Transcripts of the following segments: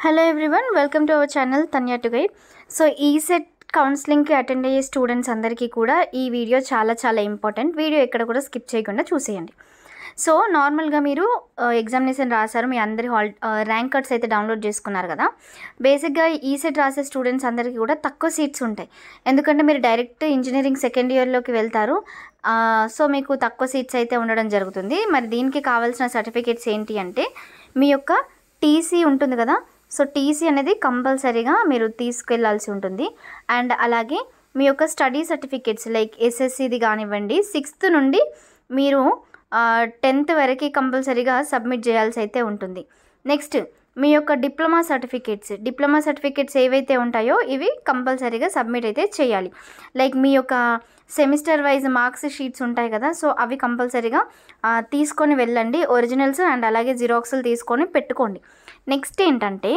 Hello everyone, welcome to our channel Tanya to Guide. So ESET counselling కి attend అయ్యే students అందరికీ కూడా ఈ వీడియో చాలా ఇంపార్టెంట్. వీడియో ఎక్కడ కూడా స్కిప్ చేయకుండా చూసేయండి. సో నార్మల్గా మీరు ఎగ్జామినేషన్ రాశారు, మీ అందరి ర్యాంక్ కార్డ్స్ అయితే డౌన్లోడ్ చేసుకున్నారు కదా. బేసిక్గా ఈసెట్ రాసే స్టూడెంట్స్ అందరికీ కూడా తక్కువ సీట్స్ ఉంటాయి, ఎందుకంటే మీరు డైరెక్ట్ ఇంజనీరింగ్ సెకండ్ ఇయర్లోకి వెళ్తారు. సో మీకు తక్కువ సీట్స్ అయితే ఉండడం జరుగుతుంది. మరి దీనికి కావాల్సిన సర్టిఫికేట్స్ ఏంటి అంటే మీ యొక్క టీసీ ఉంటుంది కదా. సో టీసీ అనేది కంపల్సరీగా మీరు తీసుకెళ్లాల్సి ఉంటుంది. అండ్ అలాగే మీ యొక్క స్టడీ సర్టిఫికేట్స్ లైక్ ఎస్ఎస్సిది కానివ్వండి, 6th నుండి మీరు 10th వరకు కంపల్సరీగా సబ్మిట్ చేయాల్సి అయితే ఉంటుంది. నెక్స్ట్ మీ యొక్క డిప్లొమా సర్టిఫికేట్స్ ఏవైతే ఉంటాయో ఇవి కంపల్సరీగా సబ్మిట్ అయితే చేయాలి. లైక్ మీ యొక్క సెమిస్టర్ వైజ్ మార్క్స్ షీట్స్ ఉంటాయి కదా, సో అవి కంపల్సరీగా తీసుకొని వెళ్ళండి, ఒరిజినల్స్ అండ్ అలాగే జిరాక్స్లు తీసుకొని పెట్టుకోండి. నెక్స్ట్ ఏంటంటే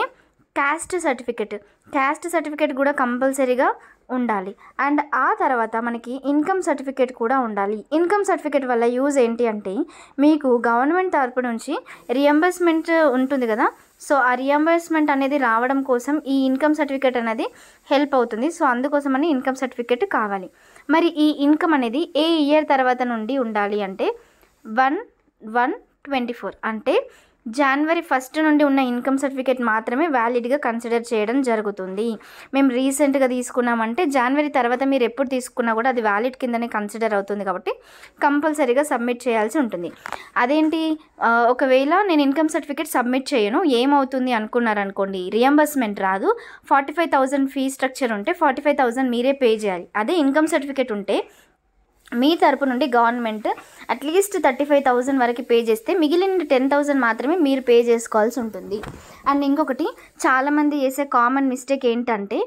క్యాస్ట్ సర్టిఫికేట్ కూడా కంపల్సరీగా ఉండాలి. అండ్ ఆ తర్వాత మనకి ఇన్కమ్ సర్టిఫికేట్ కూడా ఉండాలి. ఇన్కమ్ సర్టిఫికేట్ వల్ల యూజ్ ఏంటి అంటే మీకు గవర్నమెంట్ తరపు నుంచి రియంబర్స్మెంట్ ఉంటుంది కదా, సో ఆ రియంబర్స్మెంట్ అనేది రావడం కోసం ఈ ఇన్కమ్ సర్టిఫికేట్ అనేది హెల్ప్ అవుతుంది. సో అందుకోసమని ఇన్కమ్ సర్టిఫికేట్ కావాలి. మరి ఈ ఇన్కమ్ అనేది ఏ ఇయర్ తర్వాత నుండి ఉండాలి అంటే 1/1/24 అంటే January 1st నుండి ఉన్న ఇన్కమ్ సర్టిఫికేట్ మాత్రమే వ్యాలిడ్గా కన్సిడర్ చేయడం జరుగుతుంది. మేము రీసెంట్గా తీసుకున్నామంటే జనవరి తర్వాత మీరు ఎప్పుడు తీసుకున్నా కూడా అది వ్యాలిడ్ కిందనే కన్సిడర్ అవుతుంది, కాబట్టి కంపల్సరీగా సబ్మిట్ చేయాల్సి ఉంటుంది. అదేంటి, ఒకవేళ నేను ఇన్కమ్ సర్టిఫికేట్ సబ్మిట్ చేయను ఏమవుతుంది అనుకున్నారనుకోండి, రియంబర్స్మెంట్ రాదు. 45,000 ఫీ స్ట్రక్చర్ ఉంటే 45,000 మీరే పే చేయాలి. అదే ఇన్కమ్ సర్టిఫికేట్ ఉంటే మీ తరపు నుండి గవర్నమెంట్ అట్లీస్ట్ 35,000 వరకు పే చేస్తే మిగిలిన 10,000 మాత్రమే మీరు పే చేసుకోవాల్సి ఉంటుంది. అండ్ ఇంకొకటి చాలామంది చేసే కామన్ మిస్టేక్ ఏంటంటే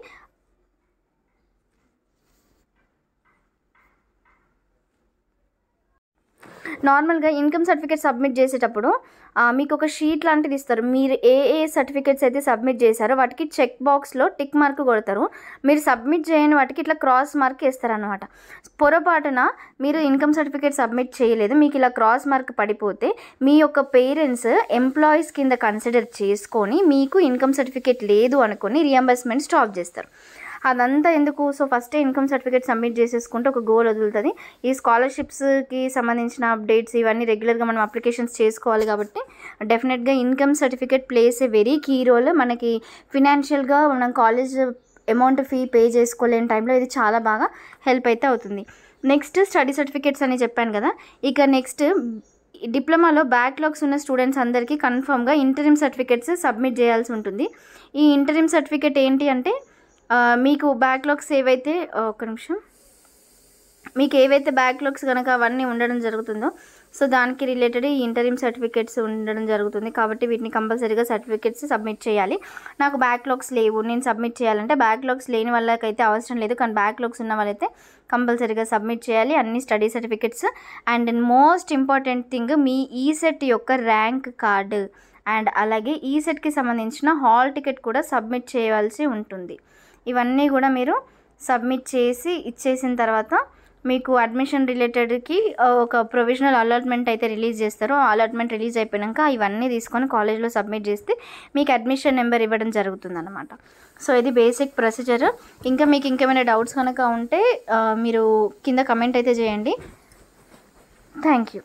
నార్మల్గా ఇన్కమ్ సర్టిఫికేట్ సబ్మిట్ చేసేటప్పుడు మీకు ఒక షీట్ లాంటిది ఇస్తారు. మీరు ఏ సర్టిఫికేట్స్ అయితే సబ్మిట్ చేశారో వాటికి చెక్ బాక్స్లో టిక్ మార్క్ కొడతారు. మీరు సబ్మిట్ చేయని వాటికి ఇట్లా క్రాస్ మార్క్ వేస్తారనమాట. పొరపాటున మీరు ఇన్కమ్ సర్టిఫికేట్ సబ్మిట్ చేయలేదు, మీకు ఇలా క్రాస్ మార్క్ పడిపోతే మీ యొక్క పేరెంట్స్ ఎంప్లాయీస్ కింద కన్సిడర్ చేసుకొని మీకు ఇన్కమ్ సర్టిఫికేట్ లేదు అనుకొని రియంబర్స్మెంట్ స్టాప్ చేస్తారు. అదంతా ఎందుకు? సో ఫస్టే ఇన్కమ్ సర్టిఫికేట్ సబ్మిట్ చేసేసుకుంటే ఒక గోల్ వదులుతుంది. ఈ స్కాలర్షిప్స్కి సంబంధించిన అప్డేట్స్ ఇవన్నీ రెగ్యులర్గా మనం అప్లికేషన్స్ చేసుకోవాలి, కాబట్టి డెఫినెట్గా income certificate plays a very key role. మనకి ఫినాన్షియల్గా మనం కాలేజ్ అమౌంట్ ఫీ పే చేసుకోలేని టైంలో ఇది చాలా బాగా హెల్ప్ అయితే అవుతుంది. నెక్స్ట్ స్టడీ సర్టిఫికేట్స్ అని చెప్పాను కదా. ఇక నెక్స్ట్ డిప్లొమాలో బ్యాక్లాగ్స్ ఉన్న స్టూడెంట్స్ అందరికీ కన్ఫర్మ్గా ఇంటరిమ్ సర్టిఫికేట్స్ సబ్మిట్ చేయాల్సి ఉంటుంది. ఈ ఇంటరిమ్ సర్టిఫికేట్ ఏంటి అంటే మీకు బ్యాక్లాగ్స్ ఏవైతే మీకు ఏవైతే బ్యాక్లాగ్స్ కనుక అవన్నీ ఉండడం జరుగుతుందో సో దానికి రిలేటెడ్ ఈ ఇంటరిమ్ సర్టిఫికేట్స్ ఉండడం జరుగుతుంది, కాబట్టి వీటిని కంపల్సరీగా సర్టిఫికేట్స్ సబ్మిట్ చేయాలి. నాకు బ్యాక్లాగ్స్ లేవు, నేను సబ్మిట్ చేయాలంటే బ్యాక్లాగ్స్ లేని వాళ్ళకైతే అవసరం లేదు, కానీ బ్యాక్లాగ్స్ ఉన్న వాళ్ళైతే కంపల్సరీగా సబ్మిట్ చేయాలి అన్ని study certificates. And most important thing me ECET యొక్క ర్యాంక్ కార్డు అండ్ అలాగే ఈసెట్కి సంబంధించిన హాల్ టికెట్ కూడా సబ్మిట్ చేయాల్సి ఉంటుంది. ఇవన్నీ కూడా మీరు సబ్మిట్ చేసి ఇచ్చేసిన తర్వాత మీకు అడ్మిషన్ రిలేటెడ్కి ఒక ప్రొవిజనల్ అలాట్మెంట్ అయితే రిలీజ్ చేస్తారు. అలాట్మెంట్ రిలీజ్ అయిపోయాక ఇవన్నీ తీసుకొని కాలేజ్లో సబ్మిట్ చేస్తే మీకు అడ్మిషన్ నెంబర్ ఇవ్వడం జరుగుతుంది అన్నమాట. సో ఇది బేసిక్ ప్రొసీజర్. ఇంకా మీకు ఇంకేమైనా డౌట్స్ కనుక ఉంటే మీరు కింద కమెంట్ అయితే చేయండి. Thank you.